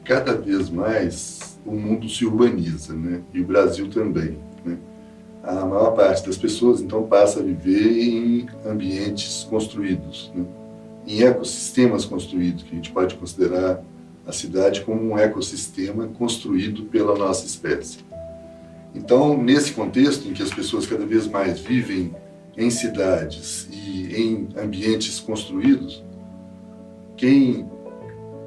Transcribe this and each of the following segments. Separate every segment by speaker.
Speaker 1: cada vez mais o mundo se urbaniza, né? E o Brasil também, né? A maior parte das pessoas, então, passa a viver em ambientes construídos, né? Em ecossistemas construídos, que a gente pode considerar a cidade como um ecossistema construído pela nossa espécie. Então, nesse contexto em que as pessoas cada vez mais vivem em cidades e em ambientes construídos, quem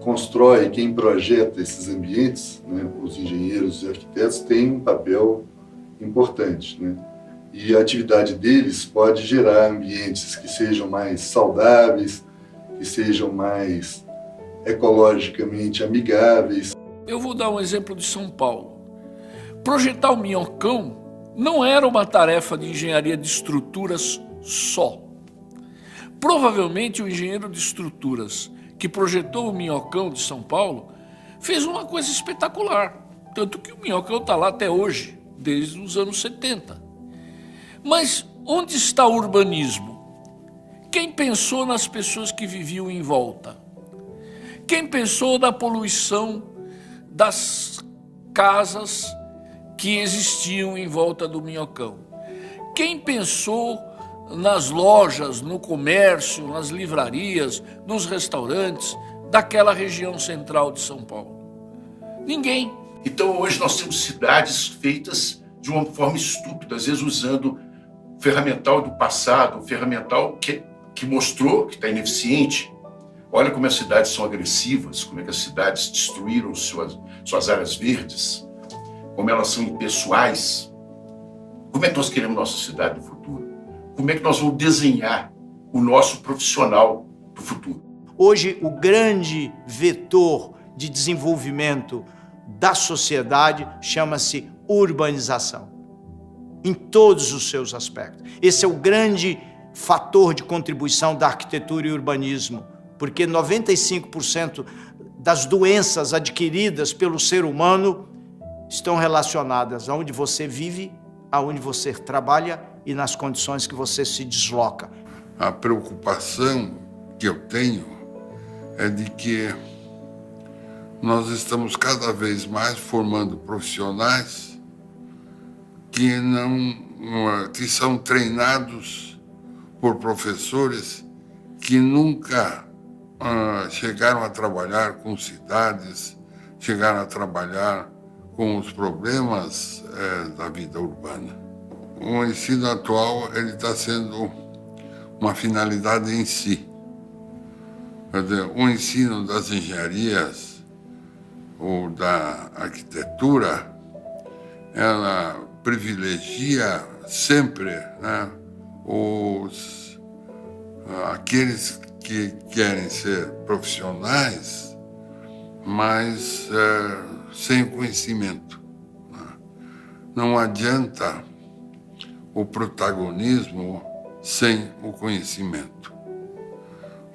Speaker 1: constrói, quem projeta esses ambientes, né, os engenheiros e arquitetos, têm um papel importante, né? E a atividade deles pode gerar ambientes que sejam mais saudáveis, que sejam mais ecologicamente amigáveis.
Speaker 2: Eu vou dar um exemplo de São Paulo. Projetar o Minhocão não era uma tarefa de engenharia de estruturas só. Provavelmente o engenheiro de estruturas que projetou o Minhocão de São Paulo fez uma coisa espetacular. Tanto que o Minhocão está lá até hoje, desde os anos 70. Mas onde está o urbanismo? Quem pensou nas pessoas que viviam em volta? Quem pensou na poluição das casas que existiam em volta do Minhocão? Quem pensou nas lojas, no comércio, nas livrarias, nos restaurantes daquela região central de São Paulo? Ninguém.
Speaker 3: Então hoje nós temos cidades feitas de uma forma estúpida, às vezes usando ferramental do passado, ferramental que mostrou que está ineficiente. Olha como as cidades são agressivas, como é que as cidades destruíram suas áreas verdes, como elas são impessoais. Como é que nós queremos nossa cidade no futuro? Como é que nós vamos desenhar o nosso profissional do futuro?
Speaker 4: Hoje, o grande vetor de desenvolvimento da sociedade chama-se urbanização, em todos os seus aspectos. Esse é o grande fator de contribuição da arquitetura e urbanismo, porque 95% das doenças adquiridas pelo ser humano estão relacionadas aonde você vive, aonde você trabalha e nas condições que você se desloca.
Speaker 5: A preocupação que eu tenho é de que nós estamos cada vez mais formando profissionais que são treinados por professores que nunca chegaram a trabalhar com cidades, chegaram a trabalhar com os problemas da vida urbana. O ensino atual está sendo uma finalidade em si. Quer dizer, o ensino das engenharias ou da arquitetura, ela privilegia sempre, né, aqueles que querem ser profissionais, mas sem conhecimento. Não adianta o protagonismo sem o conhecimento.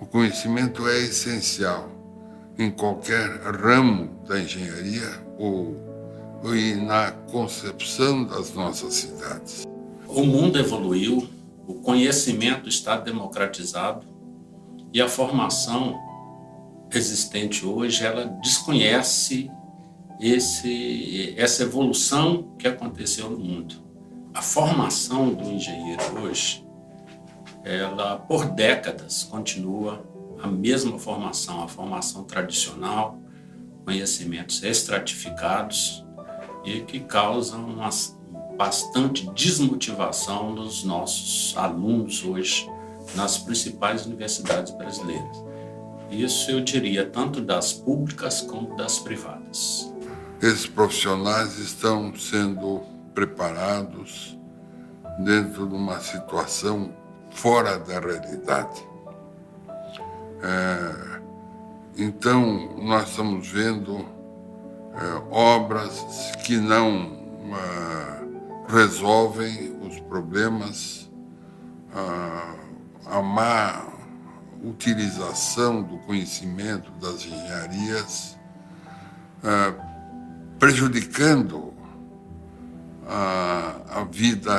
Speaker 5: O conhecimento é essencial em qualquer ramo da engenharia e na concepção das nossas cidades.
Speaker 6: O mundo evoluiu, o conhecimento está democratizado e a formação existente hoje, ela desconhece essa evolução que aconteceu no mundo. A formação do engenheiro hoje, ela por décadas continua a mesma formação, a formação tradicional, conhecimentos estratificados e que causam bastante desmotivação nos nossos alunos hoje nas principais universidades brasileiras. Isso eu diria tanto das públicas como das privadas.
Speaker 5: Esses profissionais estão sendo preparados dentro de uma situação fora da realidade. Então, nós estamos vendo obras que não resolvem os problemas, a má utilização do conhecimento das engenharias, prejudicando a vida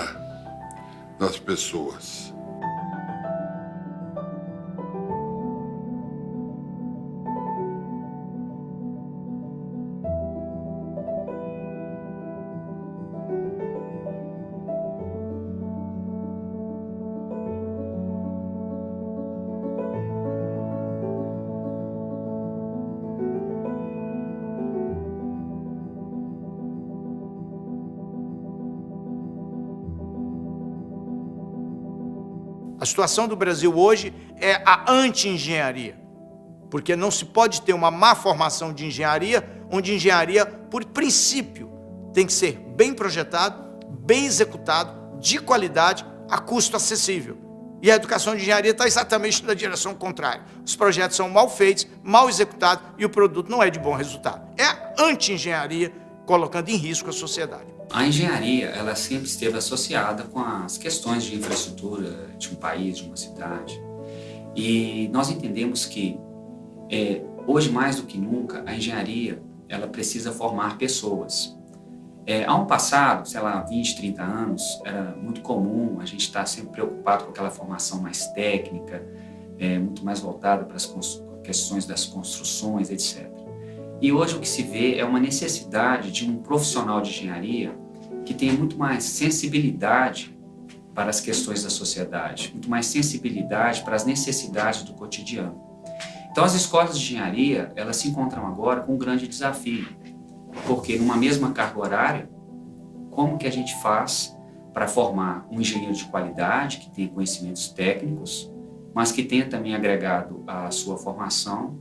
Speaker 5: das pessoas.
Speaker 4: A situação do Brasil hoje é a anti-engenharia, porque não se pode ter uma má formação de engenharia, onde engenharia, por princípio, tem que ser bem projetado, bem executado, de qualidade, a custo acessível. E a educação de engenharia está exatamente na direção contrária. Os projetos são mal feitos, mal executados e o produto não é de bom resultado. É a anti-engenharia colocando em risco a sociedade.
Speaker 7: A engenharia, ela sempre esteve associada com as questões de infraestrutura de um país, de uma cidade. E nós entendemos que, hoje mais do que nunca, a engenharia, ela precisa formar pessoas. Há um passado, sei lá, 20, 30 anos, era muito comum a gente estar sempre preocupado com aquela formação mais técnica, muito mais voltada para as questões das construções, etc. E hoje o que se vê é uma necessidade de um profissional de engenharia que tenha muito mais sensibilidade para as questões da sociedade, muito mais sensibilidade para as necessidades do cotidiano. Então as escolas de engenharia, elas se encontram agora com um grande desafio, porque numa mesma carga horária, como que a gente faz para formar um engenheiro de qualidade, que tenha conhecimentos técnicos, mas que tenha também agregado à sua formação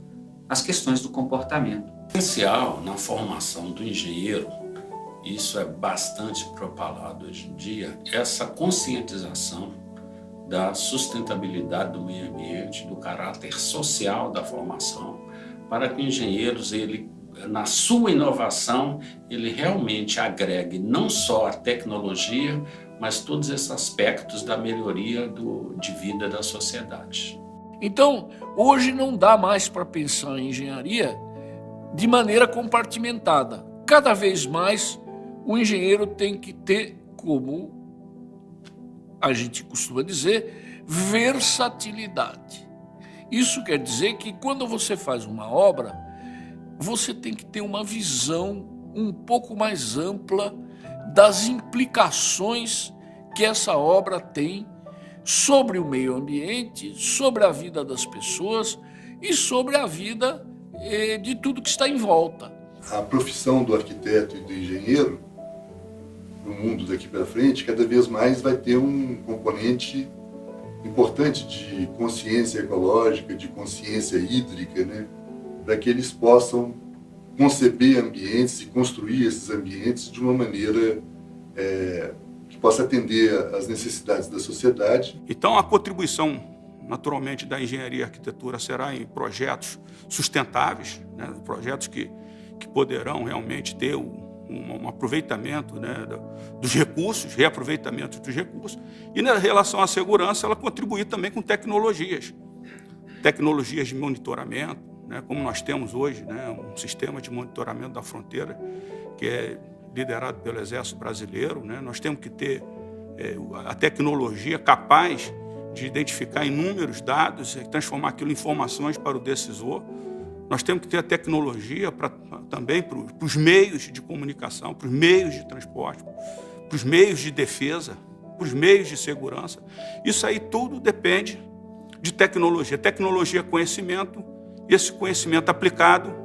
Speaker 7: as questões do comportamento.
Speaker 6: Essencial na formação do engenheiro, isso é bastante propalado hoje em dia, essa conscientização da sustentabilidade do meio ambiente, do caráter social da formação, para que engenheiros, na sua inovação, ele realmente agregue não só a tecnologia, mas todos esses aspectos da melhoria de vida da sociedade.
Speaker 2: Então, hoje não dá mais para pensar em engenharia de maneira compartimentada. Cada vez mais, o engenheiro tem que ter, como a gente costuma dizer, versatilidade. Isso quer dizer que quando você faz uma obra, você tem que ter uma visão um pouco mais ampla das implicações que essa obra tem sobre o meio ambiente, sobre a vida das pessoas e sobre a vida de tudo que está em volta.
Speaker 1: A profissão do arquiteto e do engenheiro, no mundo daqui para frente, cada vez mais vai ter um componente importante de consciência ecológica, de consciência hídrica, né? Para que eles possam conceber ambientes e construir esses ambientes de uma maneira que possa atender às necessidades da sociedade.
Speaker 8: Então, a contribuição, naturalmente, da engenharia e arquitetura será em projetos sustentáveis, né? Projetos que poderão realmente ter um aproveitamento, né, dos recursos, reaproveitamento dos recursos. E, na relação à segurança, ela contribuir também com tecnologias de monitoramento, né, como nós temos hoje, né, um sistema de monitoramento da fronteira que é liderado pelo Exército Brasileiro, né. Nós temos que ter a tecnologia capaz de identificar inúmeros dados e transformar aquilo em informações para o decisor. Nós temos que ter a tecnologia também para os meios de comunicação, para os meios de transporte, para os meios de defesa, para os meios de segurança. Isso aí tudo depende de tecnologia. Tecnologia é conhecimento, e esse conhecimento aplicado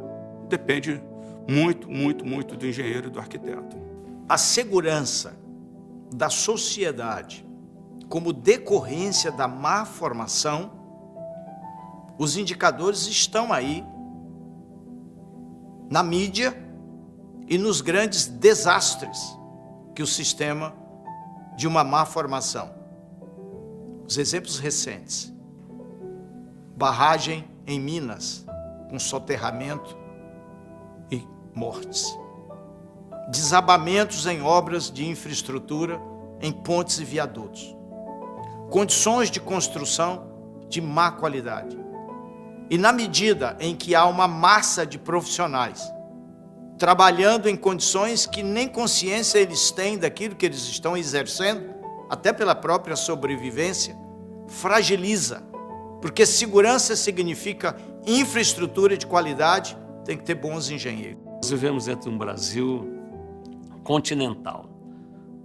Speaker 8: depende muito, muito, muito do engenheiro e do arquiteto.
Speaker 4: A segurança da sociedade como decorrência da má formação, os indicadores estão aí na mídia e nos grandes desastres que o sistema de uma má formação. Os exemplos recentes: barragem em Minas, com soterramento e mortes. Desabamentos em obras de infraestrutura, em pontes e viadutos. Condições de construção de má qualidade. E na medida em que há uma massa de profissionais trabalhando em condições que nem consciência eles têm daquilo que eles estão exercendo, até pela própria sobrevivência, fragiliza. Porque segurança significa infraestrutura de qualidade, tem que ter bons engenheiros.
Speaker 9: Nós vivemos dentro de um Brasil continental,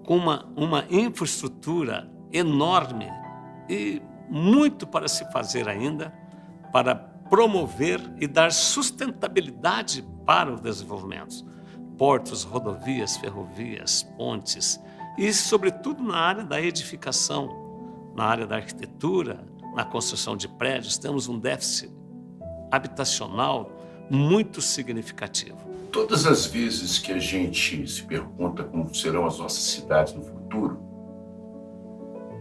Speaker 9: com uma infraestrutura enorme e muito para se fazer ainda, para promover e dar sustentabilidade para o desenvolvimento. Portos, rodovias, ferrovias, pontes e, sobretudo, na área da edificação, na área da arquitetura, na construção de prédios, temos um déficit habitacional muito significativo.
Speaker 3: Todas as vezes que a gente se pergunta como serão as nossas cidades no futuro,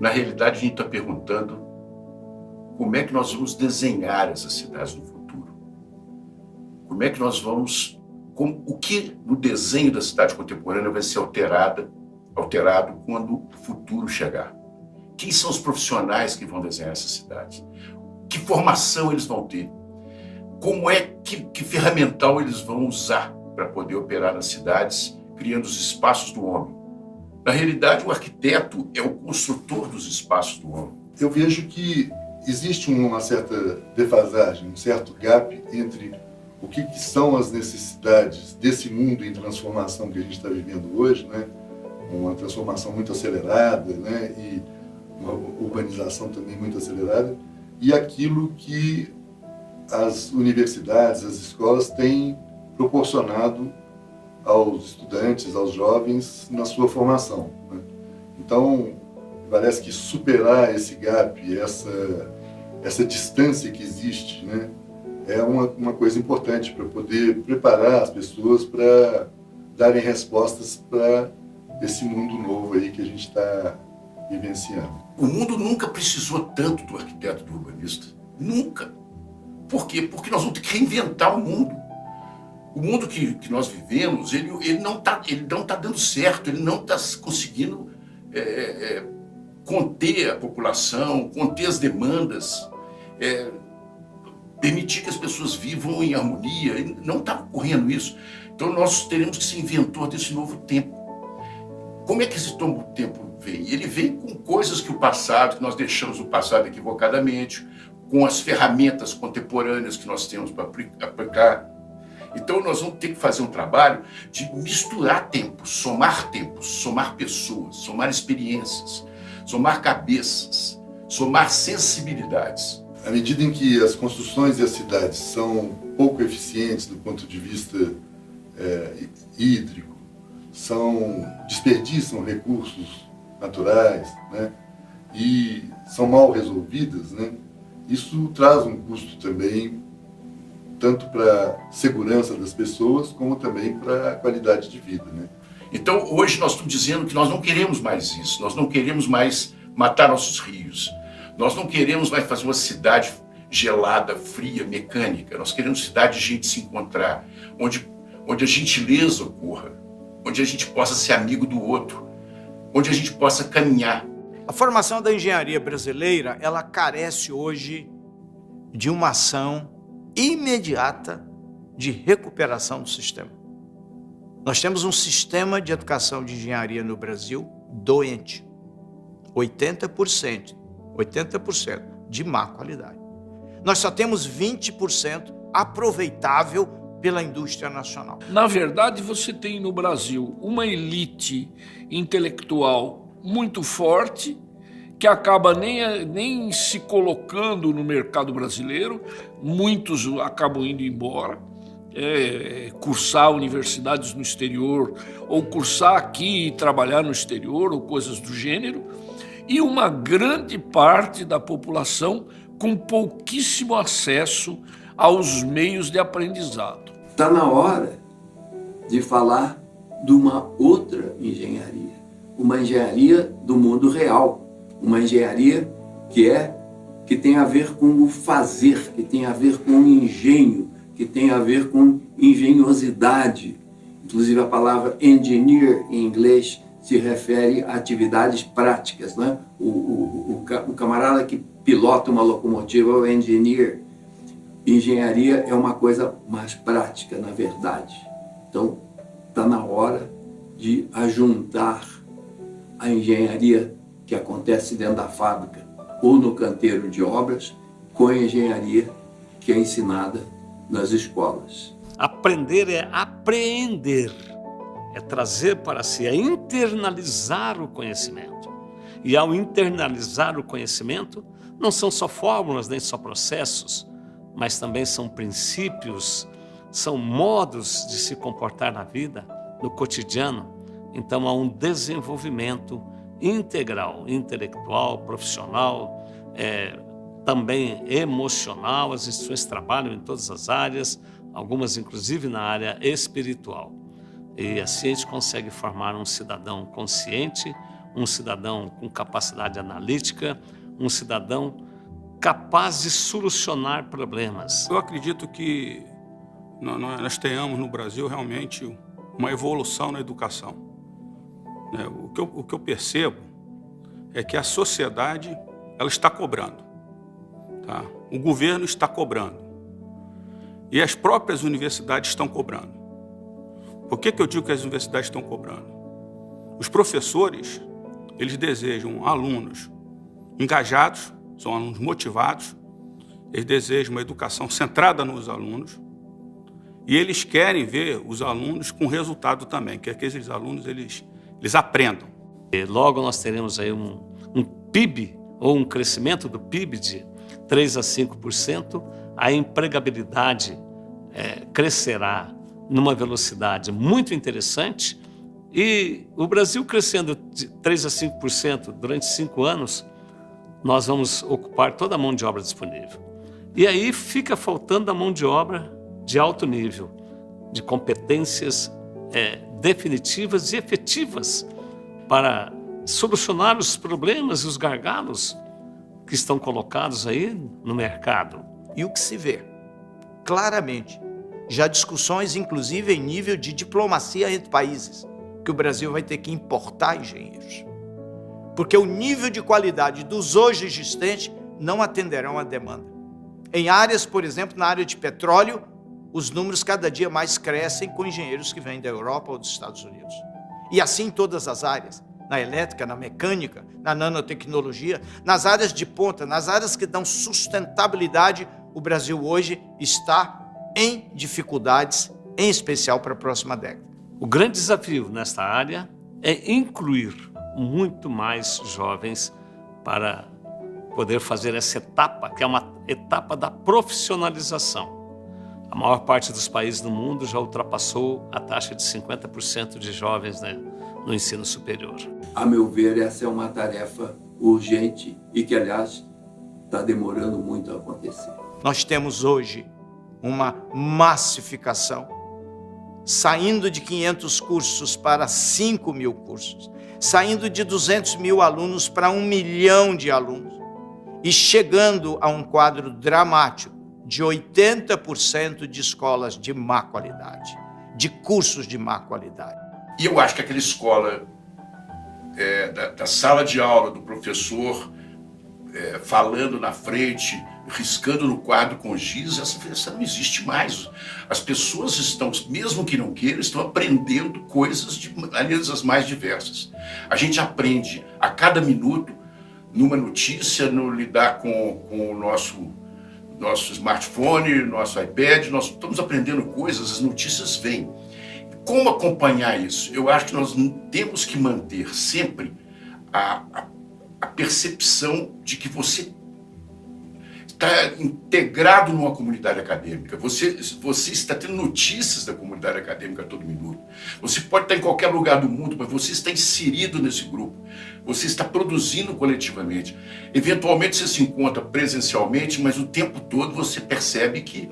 Speaker 3: na realidade a gente está perguntando como é que nós vamos desenhar essas cidades no futuro. Como é que nós vamos... o que no desenho da cidade contemporânea vai ser alterado quando o futuro chegar? Quem são os profissionais que vão desenhar essas cidades? Que formação eles vão ter? Como é que ferramental eles vão usar para poder operar nas cidades, criando os espaços do homem? Na realidade, o arquiteto é o construtor dos espaços do homem.
Speaker 1: Eu vejo que existe uma certa defasagem, um certo gap entre o que são as necessidades desse mundo em transformação que a gente está vivendo hoje, né? Uma transformação muito acelerada, né? E uma urbanização também muito acelerada, e aquilo que as universidades, as escolas têm proporcionado aos estudantes, aos jovens na sua formação, né? Então, parece que superar esse gap, essa distância que existe, né, é uma coisa importante para poder preparar as pessoas para darem respostas para esse mundo novo aí que a gente está vivenciando.
Speaker 3: O mundo nunca precisou tanto do arquiteto, do urbanista. Nunca. Por quê? Porque nós vamos ter que reinventar o mundo. O mundo que nós vivemos, ele não tá dando certo, ele não está conseguindo conter a população, conter as demandas, permitir que as pessoas vivam em harmonia. Não está ocorrendo isso. Então nós teremos que ser inventor desse novo tempo. Como é que esse novo tempo vem? Ele vem com coisas que nós deixamos no passado equivocadamente, com as ferramentas contemporâneas que nós temos para aplicar. Então nós vamos ter que fazer um trabalho de misturar tempos, somar pessoas, somar experiências, somar cabeças, somar sensibilidades.
Speaker 1: À medida em que as construções e as cidades são pouco eficientes do ponto de vista hídrico, desperdiçam recursos naturais, né, e são mal resolvidas, né, isso traz um custo também, tanto para a segurança das pessoas, como também para a qualidade de vida, né?
Speaker 3: Então, hoje nós estamos dizendo que nós não queremos mais isso, nós não queremos mais matar nossos rios, nós não queremos mais fazer uma cidade gelada, fria, mecânica, nós queremos cidade de gente se encontrar, onde a gentileza ocorra, onde a gente possa ser amigo do outro, onde a gente possa caminhar.
Speaker 4: A formação da engenharia brasileira, ela carece hoje de uma ação imediata de recuperação do sistema. Nós temos um sistema de educação de engenharia no Brasil doente. 80% de má qualidade. Nós só temos 20% aproveitável pela indústria nacional.
Speaker 2: Na verdade, você tem no Brasil uma elite intelectual muito forte, que acaba nem se colocando no mercado brasileiro, muitos acabam indo embora, cursar universidades no exterior, ou cursar aqui e trabalhar no exterior, ou coisas do gênero, e uma grande parte da população com pouquíssimo acesso aos meios de aprendizado.
Speaker 10: Está na hora de falar de uma outra engenharia, uma engenharia do mundo real, uma engenharia que tem a ver com o fazer, que tem a ver com o engenho, que tem a ver com engenhosidade. Inclusive a palavra engineer em inglês se refere a atividades práticas, né? O camarada que pilota uma locomotiva é o engineer. Engenharia é uma coisa mais prática, na verdade. Então, está na hora de ajuntar a engenharia que acontece dentro da fábrica ou no canteiro de obras com a engenharia que é ensinada nas escolas.
Speaker 9: Aprender é apreender, é trazer para si, é internalizar o conhecimento. E ao internalizar o conhecimento, não são só fórmulas, nem só processos, mas também são princípios, são modos de se comportar na vida, no cotidiano. Então há um desenvolvimento integral, intelectual, profissional, também emocional. As instituições trabalham em todas as áreas, algumas inclusive na área espiritual. E assim a gente consegue formar um cidadão consciente, um cidadão com capacidade analítica, um cidadão capaz de solucionar problemas.
Speaker 8: Eu acredito que nós tenhamos no Brasil realmente uma evolução na educação. O que eu percebo é que a sociedade ela está cobrando, tá? O governo está cobrando e as próprias universidades estão cobrando. Por que eu digo que as universidades estão cobrando? Os professores, eles desejam alunos engajados, são alunos motivados, eles desejam uma educação centrada nos alunos e eles querem ver os alunos com resultado também, que aqueles alunos eles aprendam.
Speaker 9: E logo nós teremos aí um PIB, ou um crescimento do PIB de 3 a 5%, a empregabilidade crescerá numa velocidade muito interessante e o Brasil crescendo de 3 a 5% durante 5 anos, nós vamos ocupar toda a mão de obra disponível. E aí fica faltando a mão de obra de alto nível, de competências definitivas e efetivas para solucionar os problemas e os gargalos que estão colocados aí no mercado.
Speaker 4: E o que se vê claramente, já discussões inclusive em nível de diplomacia entre países, que o Brasil vai ter que importar engenheiros. Porque o nível de qualidade dos hoje existentes não atenderão à demanda. Em áreas, por exemplo, na área de petróleo, os números cada dia mais crescem com engenheiros que vêm da Europa ou dos Estados Unidos. E assim em todas as áreas, na elétrica, na mecânica, na nanotecnologia, nas áreas de ponta, nas áreas que dão sustentabilidade, o Brasil hoje está em dificuldades, em especial para a próxima década.
Speaker 9: O grande desafio nesta área é incluir muito mais jovens para poder fazer essa etapa, que é uma etapa da profissionalização. A maior parte dos países do mundo já ultrapassou a taxa de 50% de jovens, né, no ensino superior.
Speaker 10: A meu ver, essa é uma tarefa urgente e que, aliás, está demorando muito a acontecer.
Speaker 4: Nós temos hoje uma massificação, saindo de 500 cursos para 5 mil cursos, saindo de 200 mil alunos para 1 milhão de alunos e chegando a um quadro dramático de 80% de escolas de má qualidade, de cursos de má qualidade.
Speaker 3: E eu acho que aquela escola da sala de aula do professor falando na frente, riscando no quadro com giz, essa não existe mais. As pessoas estão, mesmo que não queiram, estão aprendendo coisas de maneiras as mais diversas. A gente aprende a cada minuto, numa notícia, no lidar com o nosso smartphone, nosso iPad, nós estamos aprendendo coisas, as notícias vêm. Como acompanhar isso? Eu acho que nós temos que manter sempre a percepção de que você está integrado numa comunidade acadêmica, você está tendo notícias da comunidade acadêmica a todo minuto. Você pode estar em qualquer lugar do mundo, mas você está inserido nesse grupo, você está produzindo coletivamente. Eventualmente você se encontra presencialmente, mas o tempo todo você percebe que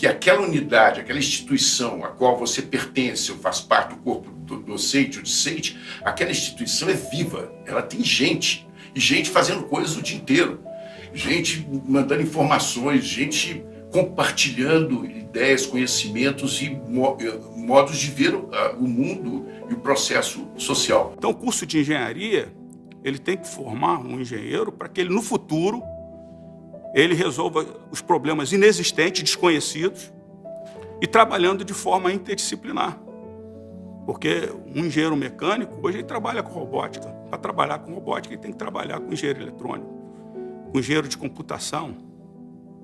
Speaker 3: aquela unidade, aquela instituição a qual você pertence ou faz parte do corpo docente ou discente, aquela instituição é viva, ela tem gente, e gente fazendo coisas o dia inteiro. Gente mandando informações, gente compartilhando ideias, conhecimentos e modos de ver o mundo e o processo social.
Speaker 8: Então, o curso de engenharia, ele tem que formar um engenheiro para que ele, no futuro, ele resolva os problemas inexistentes, desconhecidos, e trabalhando de forma interdisciplinar. Porque um engenheiro mecânico, hoje ele trabalha com robótica. Para trabalhar com robótica, ele tem que trabalhar com engenheiro eletrônico, com engenheiro de computação,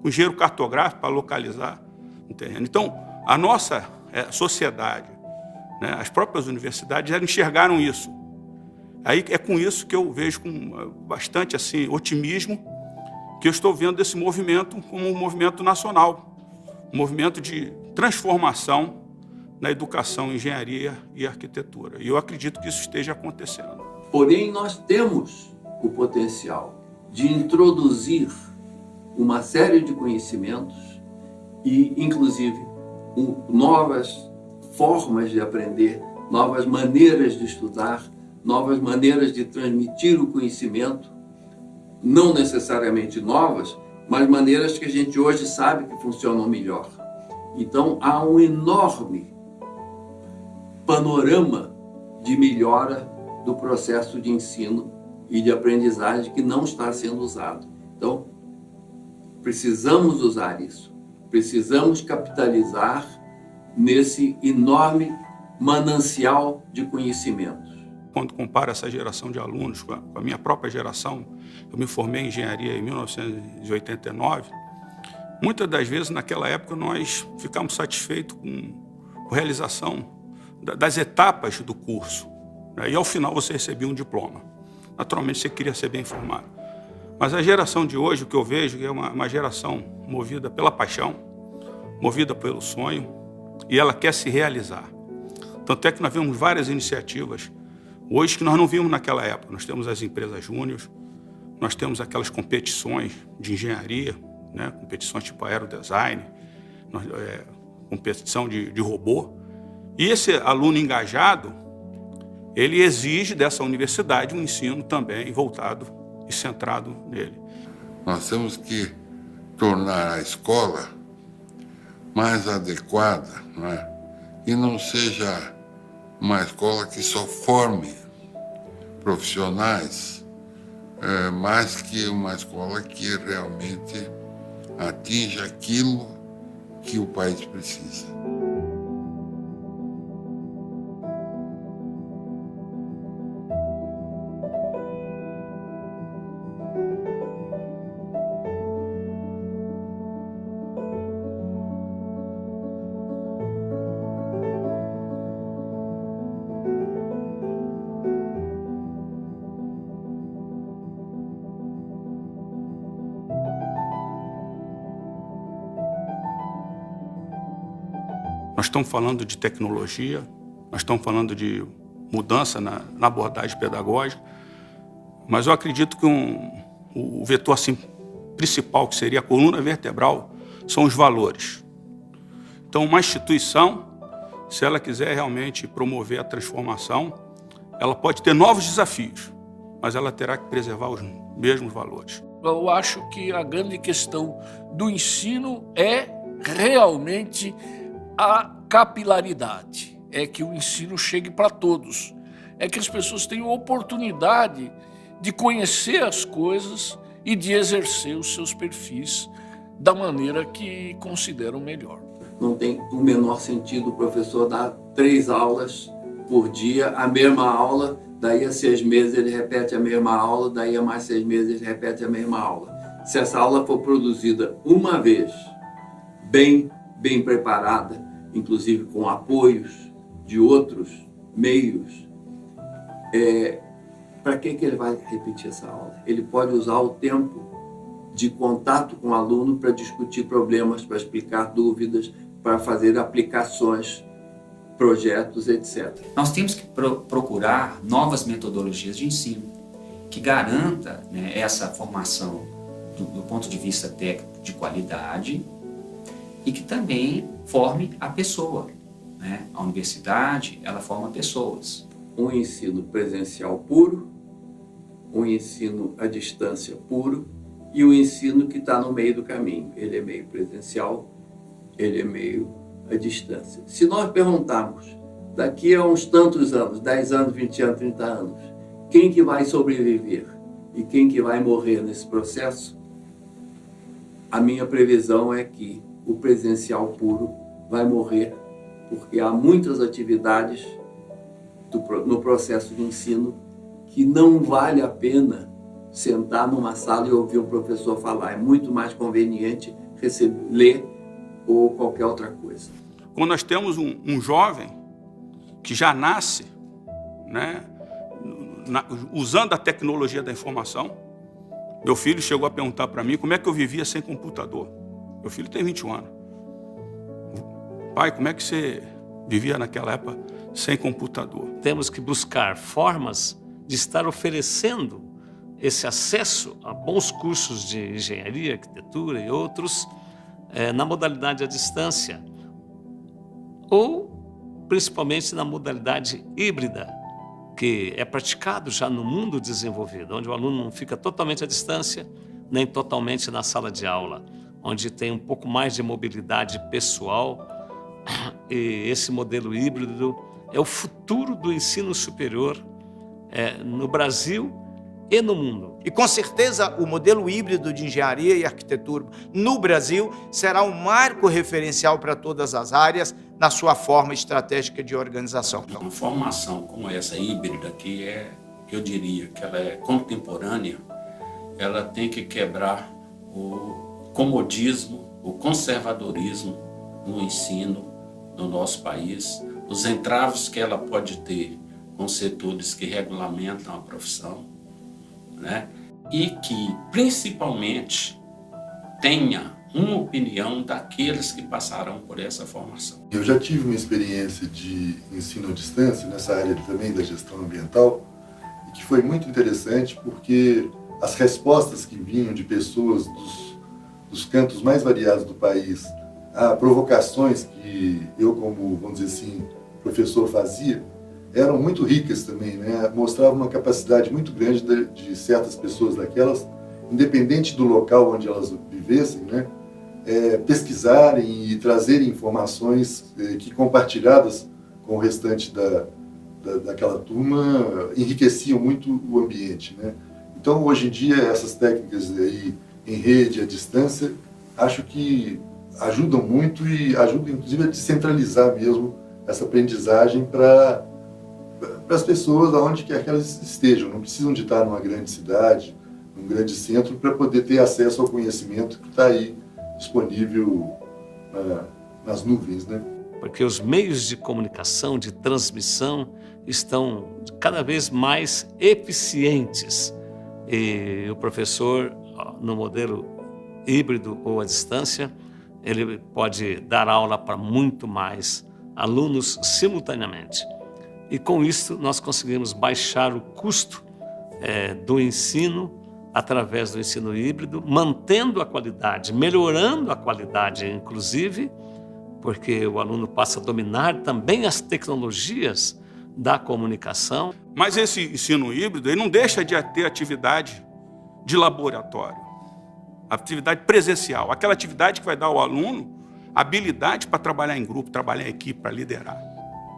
Speaker 8: com engenheiro cartográfico para localizar um terreno. Então, a nossa sociedade, né, as próprias universidades já enxergaram isso. Aí é com isso que eu vejo com bastante otimismo que eu estou vendo esse movimento como um movimento nacional, um movimento de transformação na educação, engenharia e arquitetura. E eu acredito que isso esteja acontecendo.
Speaker 10: Porém, nós temos o potencial de introduzir uma série de conhecimentos e, inclusive, novas formas de aprender, novas maneiras de estudar, novas maneiras de transmitir o conhecimento, não necessariamente novas, mas maneiras que a gente hoje sabe que funcionam melhor. Então, há um enorme panorama de melhora do processo de ensino e de aprendizagem que não está sendo usado. Então, precisamos usar isso. Precisamos capitalizar nesse enorme manancial de conhecimentos.
Speaker 8: Quando comparo essa geração de alunos com a minha própria geração, eu me formei em engenharia em 1989, muitas das vezes naquela época nós ficamos satisfeitos com a realização das etapas do curso, né? E ao final você recebia um diploma. Naturalmente você queria ser bem formado. Mas a geração de hoje, o que eu vejo, é uma geração movida pela paixão, movida pelo sonho, e ela quer se realizar. Tanto é que nós vemos várias iniciativas hoje que nós não vimos naquela época. Nós temos as empresas júniores, nós temos aquelas competições de engenharia, né? Competições tipo aerodesign, competição de robô. E esse aluno engajado, ele exige dessa universidade um ensino também voltado e centrado nele.
Speaker 5: Nós temos que tornar a escola mais adequada, não é? E não seja uma escola que só forme profissionais, mais que uma escola que realmente atinja aquilo que o país precisa.
Speaker 8: Nós estamos falando de tecnologia, nós estamos falando de mudança na abordagem pedagógica, mas eu acredito que o vetor assim, principal, que seria a coluna vertebral, são os valores. Então, uma instituição, se ela quiser realmente promover a transformação, ela pode ter novos desafios, mas ela terá que preservar os mesmos valores.
Speaker 2: Eu acho que a grande questão do ensino é realmente a capilaridade, é que o ensino chegue para todos, é que as pessoas tenham oportunidade de conhecer as coisas e de exercer os seus perfis da maneira que consideram melhor.
Speaker 10: Não tem o menor sentido o professor dar 3 aulas por dia, a mesma aula, daí a 6 meses ele repete a mesma aula, daí a mais 6 meses ele repete a mesma aula. Se essa aula for produzida uma vez, bem preparada, inclusive com apoios de outros meios, para que ele vai repetir essa aula? Ele pode usar o tempo de contato com o aluno para discutir problemas, para explicar dúvidas, para fazer aplicações, projetos, etc.
Speaker 7: Nós temos que procurar novas metodologias de ensino que garanta, né, essa formação do ponto de vista técnico de qualidade e que também forme a pessoa, né? A universidade, ela forma pessoas.
Speaker 10: Um ensino presencial puro, um ensino à distância puro e um ensino que está no meio do caminho. Ele é meio presencial, ele é meio à distância. Se nós perguntarmos, daqui a uns tantos anos, 10 anos, 20 anos, 30 anos, quem que vai sobreviver e quem que vai morrer nesse processo, a minha previsão é que o presencial puro vai morrer, porque há muitas atividades no processo de ensino que não vale a pena sentar numa sala e ouvir o professor falar. É muito mais conveniente ler ou qualquer outra coisa.
Speaker 8: Quando nós temos um jovem que já nasce, né, usando a tecnologia da informação, meu filho chegou a perguntar para mim como é que eu vivia sem computador. Meu filho tem 21 anos. Pai, como é que você vivia naquela época sem computador?
Speaker 9: Temos que buscar formas de estar oferecendo esse acesso a bons cursos de engenharia, arquitetura e outros na modalidade à distância, ou principalmente na modalidade híbrida, que é praticado já no mundo desenvolvido, onde o aluno não fica totalmente à distância, nem totalmente na sala de aula, onde tem um pouco mais de mobilidade pessoal. E esse modelo híbrido é o futuro do ensino superior no Brasil e no mundo.
Speaker 4: E com certeza o modelo híbrido de engenharia e arquitetura no Brasil será um marco referencial para todas as áreas na sua forma estratégica de organização.
Speaker 6: Uma formação como essa híbrida, que eu diria que ela é contemporânea, ela tem que quebrar o comodismo, o conservadorismo no ensino no nosso país, os entraves que ela pode ter com setores que regulamentam a profissão, né? E que, principalmente, tenha uma opinião daqueles que passarão por essa formação.
Speaker 1: Eu já tive uma experiência de ensino à distância nessa área também da gestão ambiental, e que foi muito interessante porque as respostas que vinham de pessoas dos cantos mais variados do país a provocações que eu, como, vamos dizer assim, professor fazia, eram muito ricas também, né? Mostravam uma capacidade muito grande de certas pessoas daquelas, independente do local onde elas vivessem, né? Pesquisarem e trazerem informações que, compartilhadas com o restante daquela turma, enriqueciam muito o ambiente, né? Então, hoje em dia, essas técnicas aí em rede, à distância, acho que ajudam muito e ajudam, inclusive, a descentralizar mesmo essa aprendizagem para as pessoas aonde quer que elas estejam. Não precisam de estar numa grande cidade, num grande centro, para poder ter acesso ao conhecimento que está aí disponível nas nuvens, né?
Speaker 9: Porque os meios de comunicação, de transmissão, estão cada vez mais eficientes. E o professor, no modelo híbrido ou à distância, ele pode dar aula para muito mais alunos simultaneamente. E com isso nós conseguimos baixar o custo do ensino através do ensino híbrido, mantendo a qualidade, melhorando a qualidade, inclusive, porque o aluno passa a dominar também as tecnologias da comunicação.
Speaker 8: Mas esse ensino híbrido ele não deixa de ter atividade de laboratório, atividade presencial, aquela atividade que vai dar ao aluno habilidade para trabalhar em grupo, trabalhar em equipe, para liderar.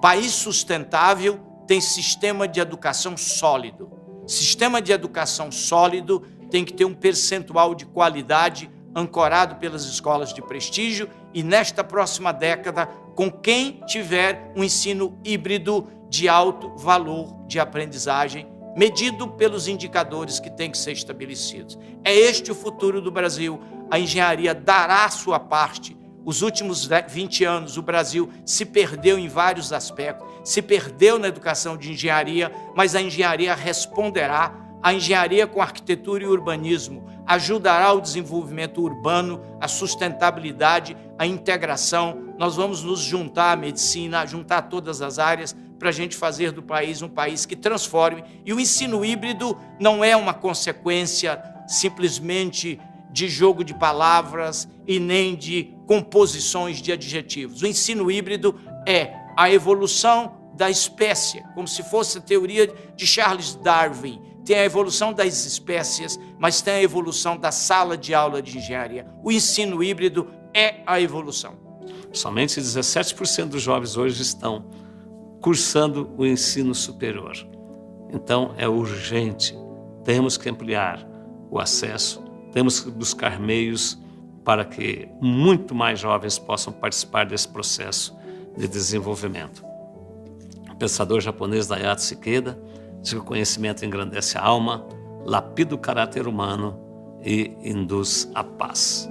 Speaker 4: País sustentável tem sistema de educação sólido. Sistema de educação sólido tem que ter um percentual de qualidade ancorado pelas escolas de prestígio e, nesta próxima década, com quem tiver um ensino híbrido de alto valor de aprendizagem, medido pelos indicadores que têm que ser estabelecidos. É este o futuro do Brasil. A engenharia dará a sua parte. Os últimos 20 anos, o Brasil se perdeu em vários aspectos, se perdeu na educação de engenharia, mas a engenharia responderá. A engenharia com arquitetura e urbanismo ajudará o desenvolvimento urbano, a sustentabilidade, a integração. Nós vamos nos juntar à medicina, juntar todas as áreas para a gente fazer do país um país que transforme. E o ensino híbrido não é uma consequência simplesmente de jogo de palavras e nem de composições de adjetivos. O ensino híbrido é a evolução da espécie, como se fosse a teoria de Charles Darwin. Tem a evolução das espécies, mas tem a evolução da sala de aula de engenharia. O ensino híbrido é a evolução.
Speaker 9: Somente 17% dos jovens hoje estão cursando o ensino superior. Então, é urgente. Temos que ampliar o acesso, temos que buscar meios para que muito mais jovens possam participar desse processo de desenvolvimento. O pensador japonês Daihatsu Ikeda diz que o conhecimento engrandece a alma, lapida o caráter humano e induz a paz.